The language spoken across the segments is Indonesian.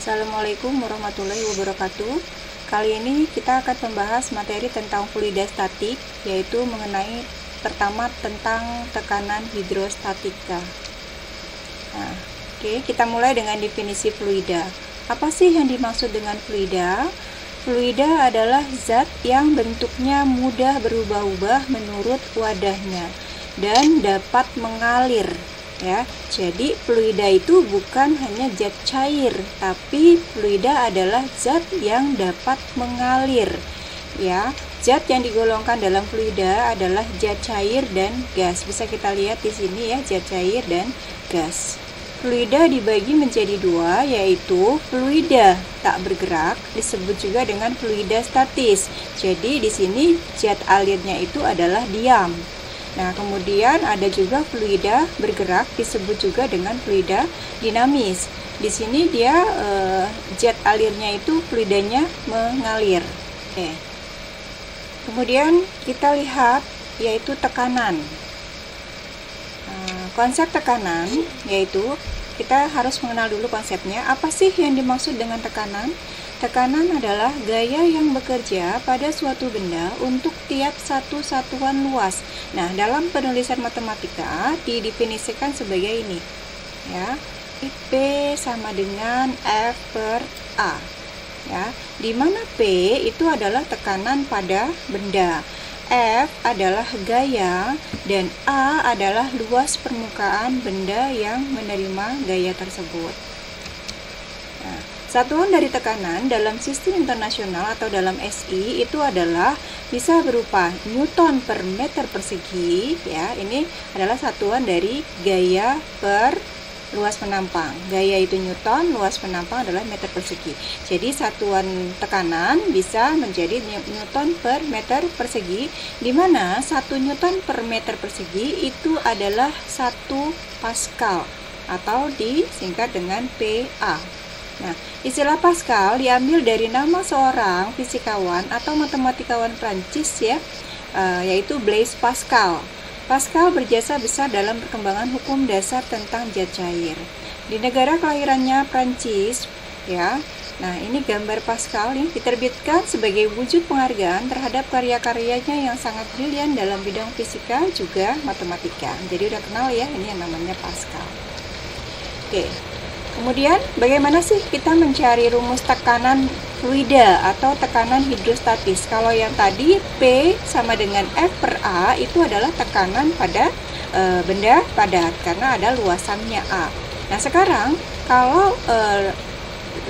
Assalamualaikum warahmatullahi wabarakatuh. Kali ini kita akan membahas materi tentang fluida statik, yaitu mengenai pertama tentang tekanan hidrostatika. Nah, kita mulai dengan definisi fluida. Apa sih yang dimaksud dengan fluida? Fluida adalah zat yang bentuknya mudah berubah-ubah menurut wadahnya dan dapat mengalir. Ya, jadi fluida itu bukan hanya zat cair, tapi fluida adalah zat yang dapat mengalir. Ya, zat yang digolongkan dalam fluida adalah zat cair dan gas. Bisa kita lihat di sini ya, zat cair dan gas. Fluida dibagi menjadi dua, yaitu fluida tak bergerak, disebut juga dengan fluida statis. Jadi di sini zat alirnya itu adalah diam. Nah, kemudian ada juga fluida bergerak, disebut juga dengan fluida dinamis. Di sini dia zat alirnya itu fluidanya mengalir. Oke. Kemudian kita lihat yaitu tekanan. Konsep tekanan yaitu kita harus mengenal dulu konsepnya. Apa sih yang dimaksud dengan tekanan? Tekanan adalah gaya yang bekerja pada suatu benda untuk tiap satu satuan luas. Nah, dalam penulisan matematika didefinisikan sebagai ini. Ya, P sama dengan F per A. Ya, di mana P itu adalah tekanan pada benda, F adalah gaya, dan A adalah luas permukaan benda yang menerima gaya tersebut. Nah, satuan dari tekanan dalam sistem internasional atau dalam SI itu adalah bisa berupa Newton per meter persegi. Ya, ini adalah satuan dari gaya per luas penampang. Gaya itu Newton, luas penampang adalah meter persegi. Jadi satuan tekanan bisa menjadi Newton per meter persegi, di mana 1 Newton per meter persegi itu adalah 1 Pascal atau disingkat dengan PA. Nah, istilah Pascal diambil dari nama seorang fisikawan atau matematikawan Prancis ya, yaitu Blaise Pascal. Pascal berjasa besar dalam perkembangan hukum dasar tentang zat cair. Di negara kelahirannya Prancis, ya. Nah, ini gambar Pascal nih, diterbitkan sebagai wujud penghargaan terhadap karya-karyanya yang sangat brilian dalam bidang fisika juga matematika. Jadi udah kenal ya, ini yang namanya Pascal. Oke. Kemudian bagaimana sih kita mencari rumus tekanan fluida atau tekanan hidrostatis? Kalau yang tadi P sama dengan F per A itu adalah tekanan pada benda padat karena ada luasannya A. Nah, sekarang kalau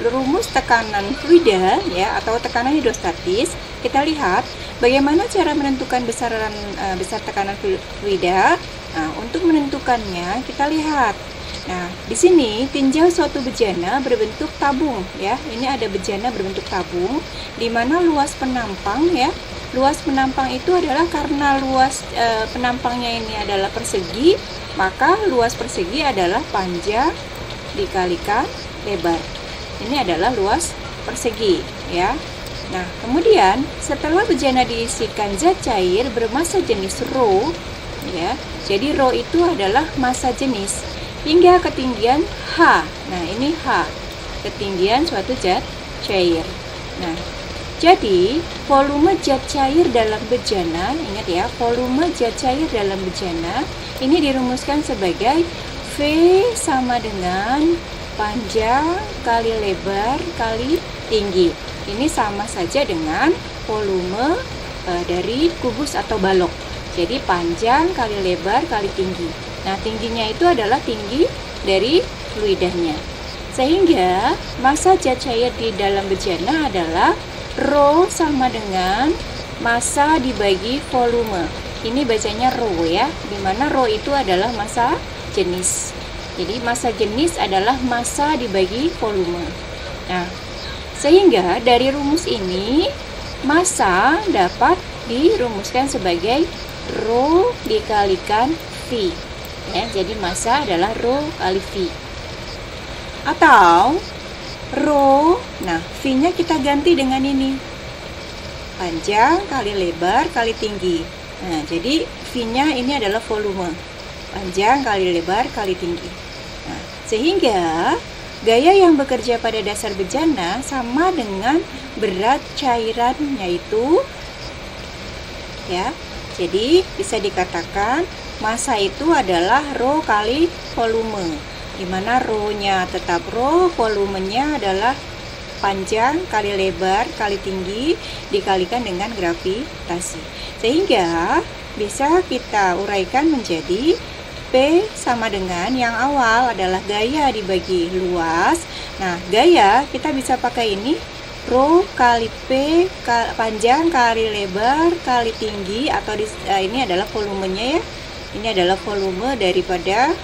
rumus tekanan fluida ya atau tekanan hidrostatis, kita lihat bagaimana cara menentukan besar tekanan fluida. Nah, untuk menentukannya kita lihat. Nah, di sini tinjau suatu bejana berbentuk tabung ya. Ini ada bejana berbentuk tabung di mana luas penampang ya. Luas penampang itu adalah karena luas penampangnya ini adalah persegi, maka luas persegi adalah panjang dikalikan lebar. Ini adalah luas persegi ya. Nah, kemudian setelah bejana diisikan zat cair bermassa jenis ρ ya. Jadi ρ itu adalah massa jenis hingga ketinggian H. Nah, ini H, ketinggian suatu zat cair. Nah, jadi volume zat cair dalam bejana, ingat ya, volume zat cair dalam bejana ini dirumuskan sebagai V sama dengan panjang kali lebar kali tinggi. Ini sama saja dengan volume dari kubus atau balok. Jadi panjang kali lebar kali tinggi. Nah, tingginya itu adalah tinggi dari fluidanya. Sehingga massa zat cair di dalam bejana adalah ρ sama dengan massa dibagi volume. Ini bacanya ρ ya, di mana ρ itu adalah massa jenis. Jadi massa jenis adalah massa dibagi volume. Nah, sehingga dari rumus ini massa dapat dirumuskan sebagai ρ dikalikan V. Ya, jadi massa adalah ρ kali V. Atau ρ, nah V-nya kita ganti dengan ini. Panjang kali lebar kali tinggi. Nah, jadi V-nya ini adalah volume. Panjang kali lebar kali tinggi. Nah, sehingga gaya yang bekerja pada dasar bejana sama dengan berat cairan, yaitu ya. Jadi bisa dikatakan massa itu adalah rho kali volume, di mana rho-nya tetap rho, volumenya adalah panjang kali lebar kali tinggi dikalikan dengan gravitasi. Sehingga bisa kita uraikan menjadi P sama dengan yang awal adalah gaya dibagi luas. Nah, gaya kita bisa pakai ini rho kali P panjang kali lebar kali tinggi, atau ini adalah volumenya ya. Ini adalah volume daripada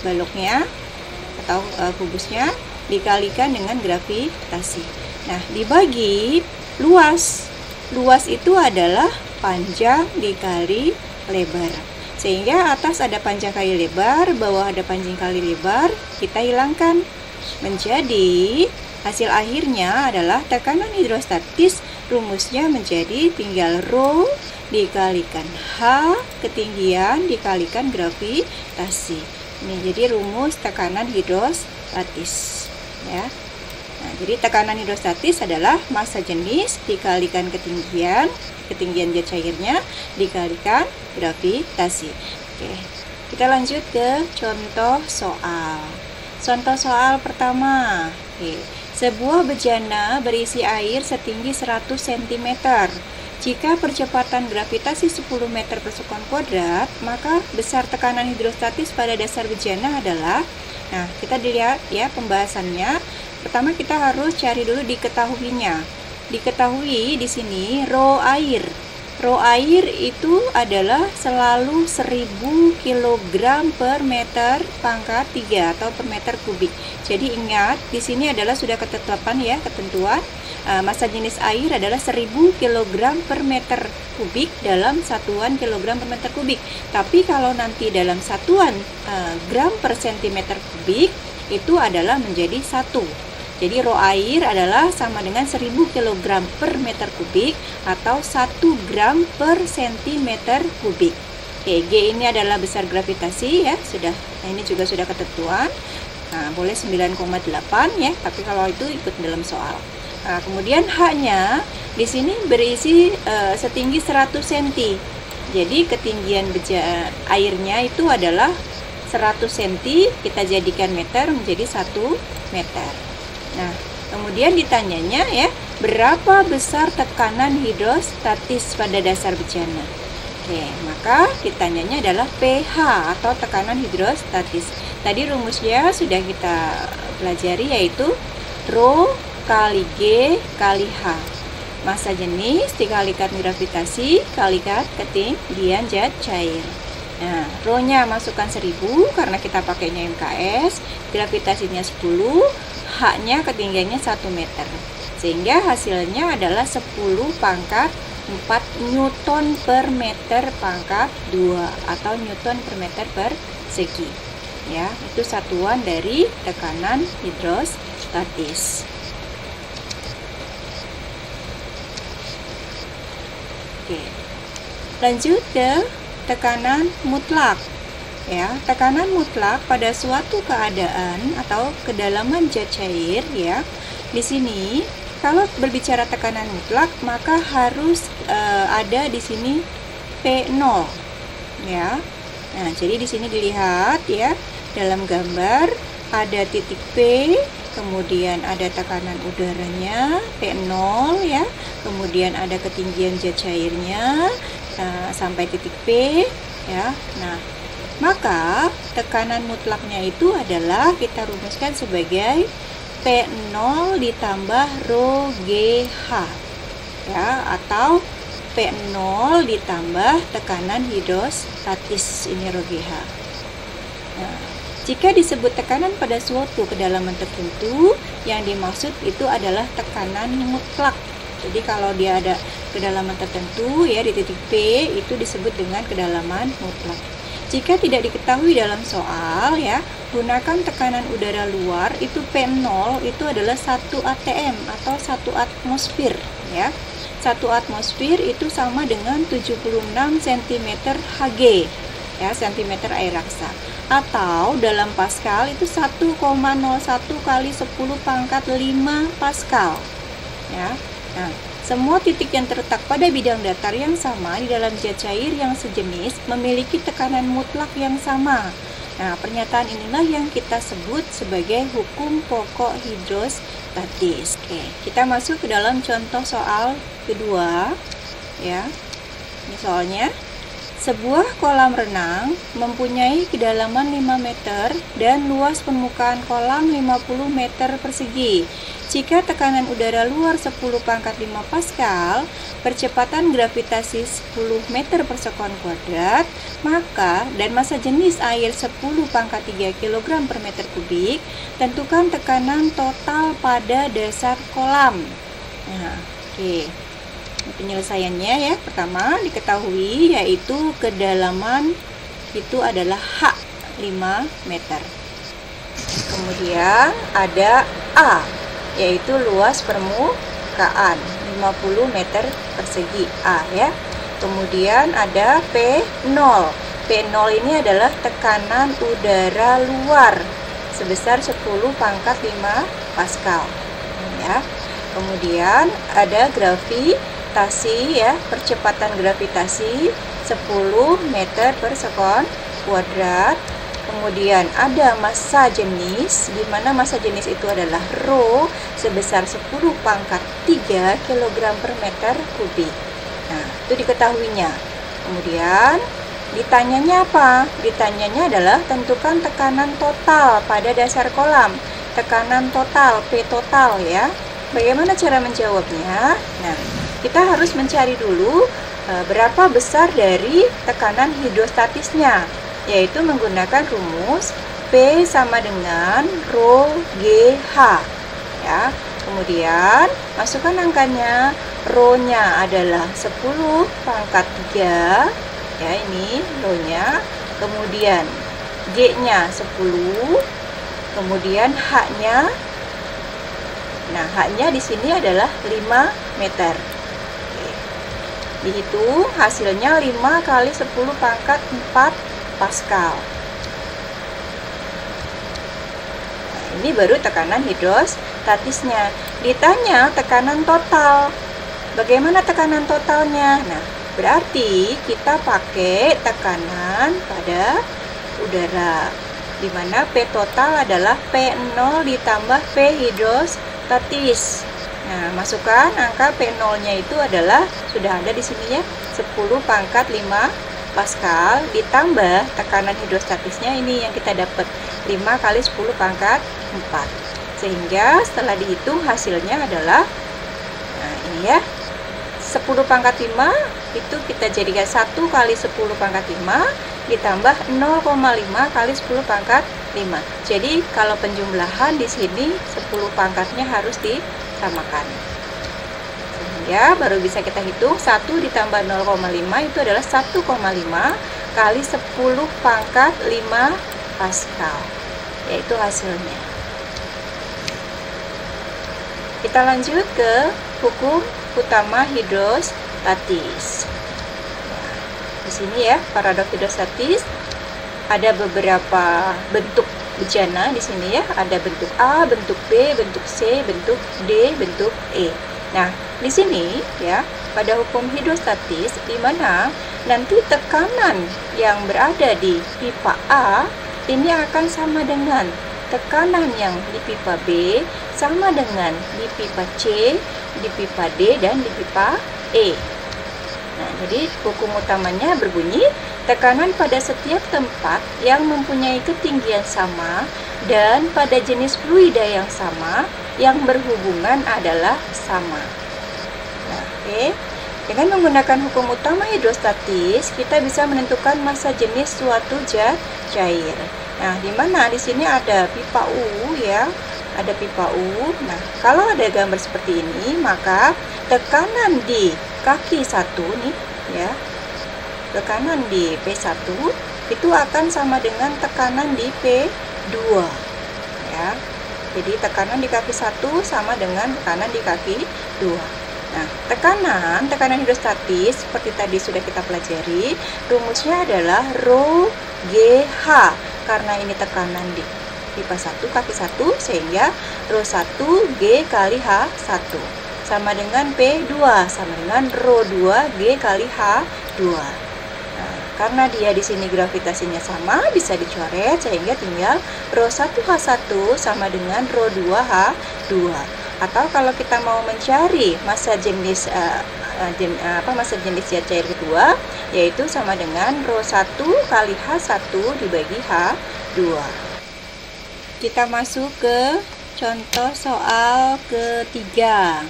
baloknya atau kubusnya dikalikan dengan gravitasi. Nah, dibagi luas. Luas itu adalah panjang dikali lebar. Sehingga atas ada panjang kali lebar, bawah ada panjang kali lebar, kita hilangkan. Menjadi hasil akhirnya adalah tekanan hidrostatis, rumusnya menjadi tinggal rho dikalikan H, ketinggian dikalikan gravitasi. Ini jadi rumus tekanan hidrostatis. Ya. Nah, jadi tekanan hidrostatis adalah massa jenis dikalikan ketinggian zat cairnya dikalikan gravitasi. Oke, kita lanjut ke contoh soal. Contoh soal pertama. Oke. Sebuah bejana berisi air setinggi 100 cm. Jika percepatan gravitasi 10 meter per sekon kuadrat, maka besar tekanan hidrostatis pada dasar bejana adalah. Nah, kita dilihat ya pembahasannya. Pertama kita harus cari dulu diketahuinya. Diketahui di sini rho air. Rho air itu adalah selalu 1000 kg per meter pangkat 3 atau per meter kubik. Jadi ingat di sini adalah sudah ketetapan ya, ketentuan. Massa jenis air adalah 1000 kg per meter kubik dalam satuan kilogram per meter kubik. Tapi kalau nanti dalam satuan gram per sentimeter kubik itu adalah menjadi 1. Jadi rho air adalah sama dengan 1000 kg per meter kubik atau 1 gram per sentimeter kubik. Oke, G ini adalah besar gravitasi ya, sudah. Nah, ini juga sudah ketentuan. Nah, boleh 9,8 ya, tapi kalau itu ikut dalam soal. Nah, kemudian H-nya di sini berisi setinggi 100 cm. Jadi ketinggian airnya itu adalah 100 cm, kita jadikan meter menjadi 1 meter. Nah, kemudian ditanyanya ya, berapa besar tekanan hidrostatis pada dasar bejana? Oke, maka ditanyanya adalah pH atau tekanan hidrostatis. Tadi rumusnya sudah kita pelajari, yaitu rho kali G kali H. Massa jenis dikalikan gravitasi kalikan ketinggian zat cair. Nah, rho-nya masukkan 1000 karena kita pakainya MKS, gravitasinya 10, H-nya ketinggiannya 1 meter. Sehingga hasilnya adalah 10 pangkat 4 Newton per meter pangkat 2 atau Newton per meter persegi. Ya, itu satuan dari tekanan hidrostatis. Oke. Lanjut ke tekanan mutlak. Ya, tekanan mutlak pada suatu keadaan atau kedalaman zat cair ya. Di sini kalau berbicara tekanan mutlak maka harus ada di sini P0 ya. Nah, jadi di sini dilihat ya, dalam gambar ada titik P, kemudian ada tekanan udaranya P0 ya, kemudian ada ketinggian zat cairnya sampai titik P ya. Nah, maka tekanan mutlaknya itu adalah kita rumuskan sebagai P0 ditambah rho GH ya, atau P0 ditambah tekanan hidrostatis, ini rho GH. Nah, jika disebut tekanan pada suatu kedalaman tertentu, yang dimaksud itu adalah tekanan mutlak. Jadi kalau dia ada kedalaman tertentu ya di titik P, itu disebut dengan kedalaman mutlak. Jika tidak diketahui dalam soal ya, gunakan tekanan udara luar, itu P0 itu adalah 1 atm atau 1 atmosfer ya. 1 atmosfer itu sama dengan 76 cm Hg ya, cm air raksa. Atau dalam Pascal itu 1,01 kali 10 pangkat 5 Pascal. Ya. Nah, semua titik yang terletak pada bidang datar yang sama di dalam zat cair yang sejenis memiliki tekanan mutlak yang sama. Nah, pernyataan inilah yang kita sebut sebagai hukum pokok hidrostatis. Oke, kita masuk ke dalam contoh soal kedua, ya. Ini soalnya, sebuah kolam renang mempunyai kedalaman 5 meter dan luas permukaan kolam 50 meter persegi. Jika tekanan udara luar 10 pangkat 5 Pascal, percepatan gravitasi 10 meter per sekon kuadrat, maka dan massa jenis air 10 pangkat 3 kg per meter kubik, tentukan tekanan total pada dasar kolam. Nah, oke. Penyelesaiannya ya, pertama diketahui yaitu kedalaman itu adalah H 5 meter. Kemudian ada A, yaitu luas permukaan 50 meter persegi A ya. Kemudian ada P0. P0 ini adalah tekanan udara luar sebesar 10 pangkat 5 Pascal ya. Kemudian ada gravitasi ya, percepatan gravitasi 10 meter per sekon kuadrat. Kemudian ada massa jenis, di mana massa jenis itu adalah rho sebesar 10 pangkat 3 kg per meter kubik. Nah, itu diketahuinya. Kemudian ditanyanya apa? Ditanyanya adalah tentukan tekanan total pada dasar kolam. Tekanan total, P total ya. Bagaimana cara menjawabnya? Nah, kita harus mencari dulu berapa besar dari tekanan hidrostatisnya, yaitu menggunakan rumus P sama dengan rho GH ya. Kemudian masukkan angkanya, rho-nya adalah 10 pangkat 3 ya, ini rho-nya. Kemudian G-nya 10, kemudian H-nya, nah H-nya di sini adalah 5 meter. Dihitung hasilnya 5 kali 10 pangkat 4 Pascal. Nah, ini baru tekanan hidrostatisnya. Ditanya tekanan total. Bagaimana tekanan totalnya? Nah, berarti kita pakai tekanan pada udara, di mana P total adalah P0 ditambah P hidrostatis. Nah, masukkan angka P0-nya itu adalah sudah ada di sini ya, 10 pangkat 5 Pascal ditambah tekanan hidrostatisnya ini yang kita dapat 5 kali 10 pangkat 4. Sehingga setelah dihitung hasilnya adalah, nah ini ya, 10 pangkat 5 itu kita jadikan 1 kali 10 pangkat 5 ditambah 0,5 kali 10 pangkat 5. Jadi kalau penjumlahan di sini 10 pangkatnya harus disamakan. Sehingga baru bisa kita hitung 1 ditambah 0,5 itu adalah 1,5 kali 10 pangkat 5 Pascal. Yaitu hasilnya. Kita lanjut ke hukum utama hidrostatis. Di sini ya, paradoks hidrostatis ada beberapa bentuk bejana di sini ya, ada bentuk A, bentuk B, bentuk C, bentuk D, bentuk E. Nah, di sini ya, pada hukum hidrostatis di mana nanti tekanan yang berada di pipa A ini akan sama dengan tekanan yang di pipa B, sama dengan di pipa C, di pipa D, dan di pipa E. Nah, jadi hukum utamanya berbunyi tekanan pada setiap tempat yang mempunyai ketinggian sama dan pada jenis fluida yang sama yang berhubungan adalah sama. Nah, oke. Dengan menggunakan hukum utama hidrostatis, kita bisa menentukan massa jenis suatu zat cair. Nah, di mana di sini ada pipa U ya, ada pipa U. Nah, kalau ada gambar seperti ini, maka tekanan di kaki 1 nih ya, tekanan di P1 itu akan sama dengan tekanan di P2 ya. Jadi tekanan di kaki 1 sama dengan tekanan di kaki 2. Nah, tekanan hidrostatis seperti tadi sudah kita pelajari, rumusnya adalah Rho GH. Karena ini tekanan di pipa 1 kaki 1, sehingga Rho 1 G kali H1 sama dengan P2 sama dengan Rho 2 G kali H2. Nah, karena dia di sini gravitasinya sama, bisa dicoret sehingga tinggal Rho 1 H1 sama dengan Rho 2 H2. Atau kalau kita mau mencari massa jenis massa jenis zat cair kedua, yaitu sama dengan Rho 1 kali H1 dibagi H2. Kita masuk ke contoh soal ketiga.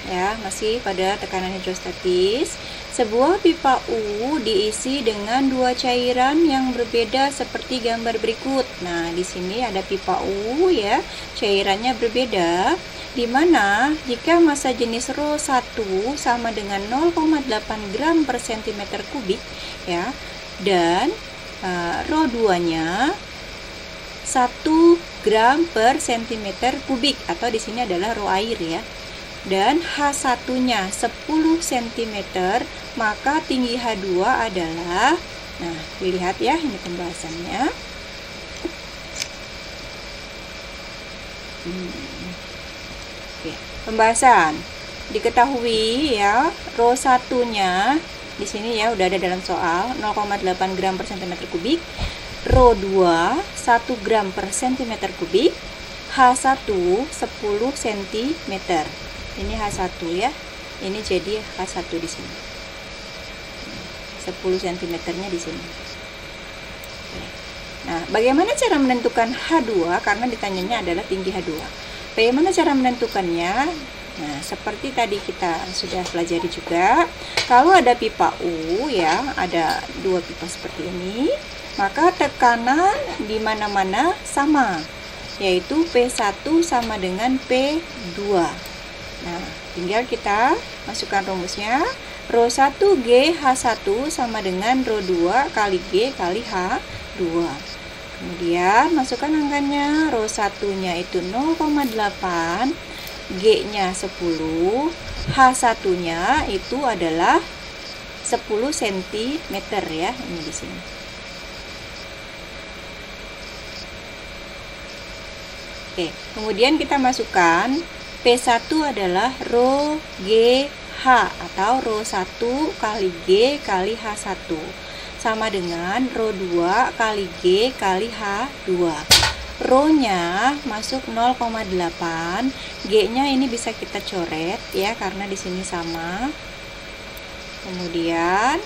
Ya, masih pada tekanan hidrostatis. Sebuah pipa U diisi dengan dua cairan yang berbeda seperti gambar berikut. Nah, di sini ada pipa U ya, cairannya berbeda, di mana jika massa jenis Rho 1 sama dengan 0,8 gram per cm kubik ya, dan Rho 2-nya 1 gram per cm kubik, atau di sini adalah Rho air ya, dan H1-nya 10 cm, maka tinggi H2 adalah, nah dilihat ya, ini pembahasannya. Oke, pembahasan. Diketahui ya, Rho 1-nya di sini ya udah ada dalam soal 0,8 gram per cm kubik, Rho 2 1 gram per cm kubik, H1 10 cm. Ini H1 ya. Ini jadi H1 di sini. 10 cm-nya di sini. Nah, bagaimana cara menentukan H2? Karena ditanyanya adalah tinggi H2. Bagaimana cara menentukannya? Nah, seperti tadi kita sudah pelajari juga. Kalau ada pipa U ya, ada dua pipa seperti ini, maka tekanan di mana-mana sama, yaitu P1 sama dengan P2. Nah, tinggal kita masukkan rumusnya. Rho 1 G H1 sama dengan Rho 2 kali G kali H2. Kemudian masukkan angkanya. Rho 1-nya itu 0,8, G-nya 10, H1-nya itu adalah 10 cm ya, ini di sini. Oke, kemudian kita masukkan P1 adalah Rho GH atau Rho 1 kali G kali H1 sama dengan Rho 2 kali G kali H2. Rho-nya masuk 0,8, G-nya ini bisa kita coret ya karena di sini sama. Kemudian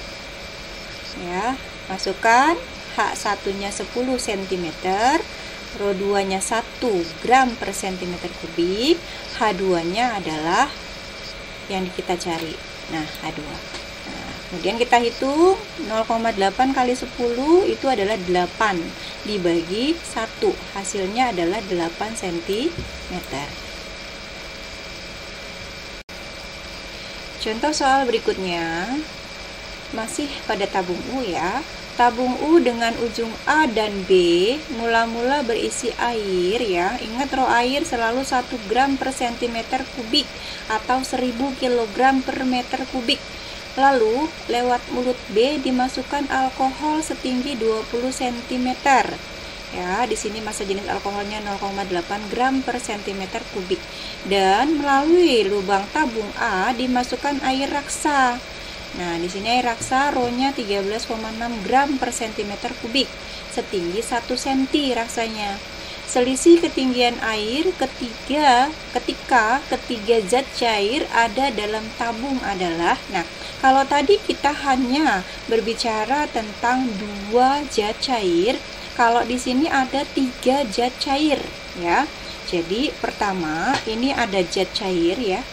ya, masukkan H1-nya 10 cm, Rho 2-nya 1 gram per cm kubik, H2-nya adalah yang kita cari. Nah, H2. Nah, kemudian kita hitung 0,8 kali 10 itu adalah 8 dibagi 1. Hasilnya adalah 8 cm. Contoh soal berikutnya masih pada tabung U ya. Tabung U dengan ujung A dan B mula-mula berisi air ya. Ingat, Rho air selalu 1 gram per cm kubik atau 1000 kg per meter kubik. Lalu lewat mulut B dimasukkan alkohol setinggi 20 cm. Ya, di sini massa jenis alkoholnya 0,8 gram per cm kubik. Dan melalui lubang tabung A dimasukkan air raksa. Nah, di sini air raksa Rho-nya 13,6 gram per cm kubik, setinggi 1 cm raksanya. Selisih ketinggian air ketika ketiga zat cair ada dalam tabung adalah, nah, kalau tadi kita hanya berbicara tentang 2 zat cair, kalau di sini ada 3 zat cair ya. Jadi pertama ini ada zat cair ya.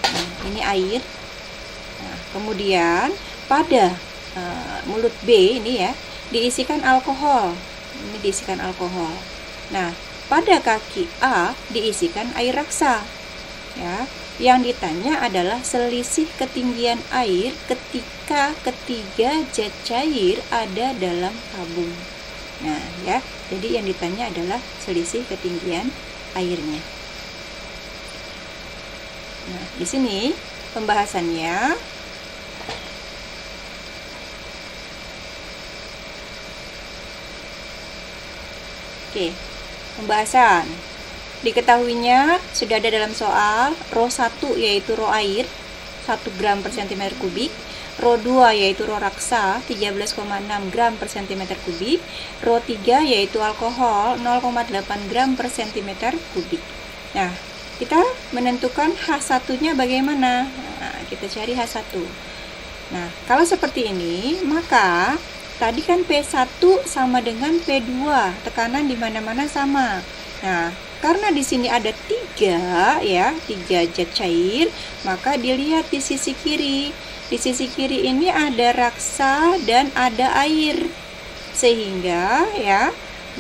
Nah, ini air. Nah, kemudian pada mulut B ini ya diisikan alkohol. Ini diisikan alkohol. Nah, pada kaki A diisikan air raksa. Ya, yang ditanya adalah selisih ketinggian air ketika ketiga zat cair ada dalam tabung. Nah, ya, jadi yang ditanya adalah selisih ketinggian airnya. Nah, di sini pembahasannya. Oke, pembahasan. Diketahuinya sudah ada dalam soal rho 1 yaitu rho air 1 gram per cm kubik, rho 2 yaitu rho raksa 13,6 gram per cm kubik, rho 3 yaitu alkohol 0,8 gram per cm kubik. Nah, kita menentukan H1-nya bagaimana? Nah, kita cari H1. Nah, kalau seperti ini, maka tadi kan P1 sama dengan P2, tekanan di mana-mana sama. Nah, karena di sini ada 3 zat cair, maka dilihat di sisi kiri. Di sisi kiri ini ada raksa dan ada air. Sehingga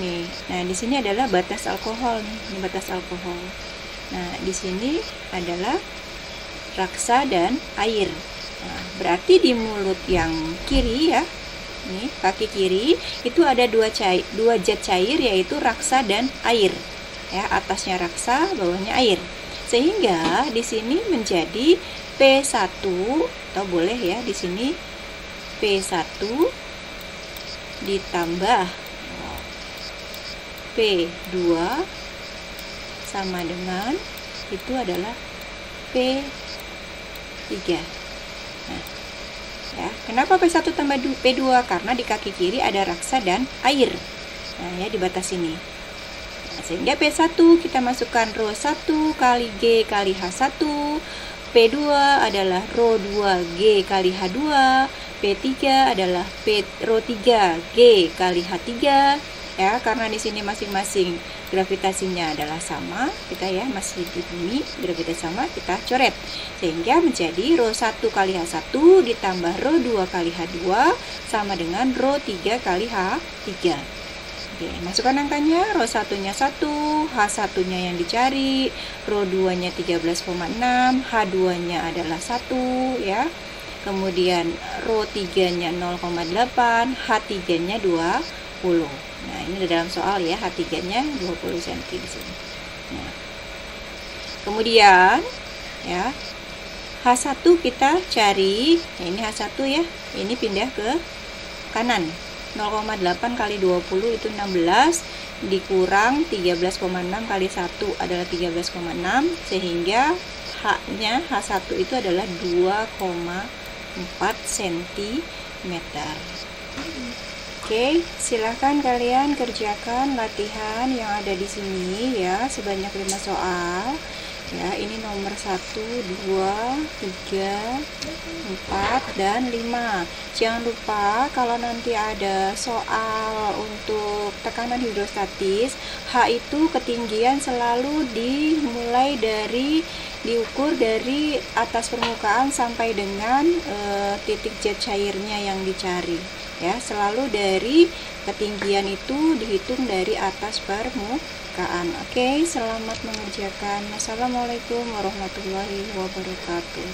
nih, nah di sini adalah batas alkohol nih, ini batas alkohol. Nah, di sini adalah raksa dan air. Nah, berarti di mulut yang kiri nih, kaki kiri itu ada dua zat cair yaitu raksa dan air. Atasnya raksa, bawahnya air. Sehingga di sini menjadi P1 atau boleh di sini P1 ditambah P2 sama dengan itu adalah P3. Nah, kenapa P1 tambah P2? Karena di kaki kiri ada raksa dan air. Nah, di batas ini. Nah, sehingga P1 kita masukkan rho 1 kali G kali H1, P2 adalah rho 2 G kali H2, P3 adalah rho 3 G kali H3. Karena di sini masing-masing gravitasinya adalah sama, kita masih di bumi, gravitasi sama, kita coret. Sehingga menjadi rho 1 kali H1 ditambah rho 2 kali H2 sama dengan rho 3 kali H3. Oke, masukkan angkanya. Rho 1-nya 1, H1-nya yang dicari, rho 2-nya 13,6, H2-nya adalah 1 Kemudian rho 3-nya 0,8, H3-nya 20. Nah, ini dalam soal H3-nya 20 cm di sini. Nah, kemudian H1 kita cari. Nah, ini H1 ini pindah ke kanan. 0,8 kali 20 itu 16 dikurang 13,6 kali 1 adalah 13,6 sehingga H-nya H1 itu adalah 2,4 cm. Oke, silahkan kalian kerjakan latihan yang ada di sini sebanyak 5 soal. Ini nomor 1, 2, 3, 4, dan 5. Jangan lupa kalau nanti ada soal untuk tekanan hidrostatis, H itu ketinggian selalu diukur dari atas permukaan sampai dengan titik zat cairnya yang dicari. Selalu dari ketinggian itu dihitung dari atas permukaan. Oke, selamat mengerjakan. Wassalamualaikum warahmatullahi wabarakatuh.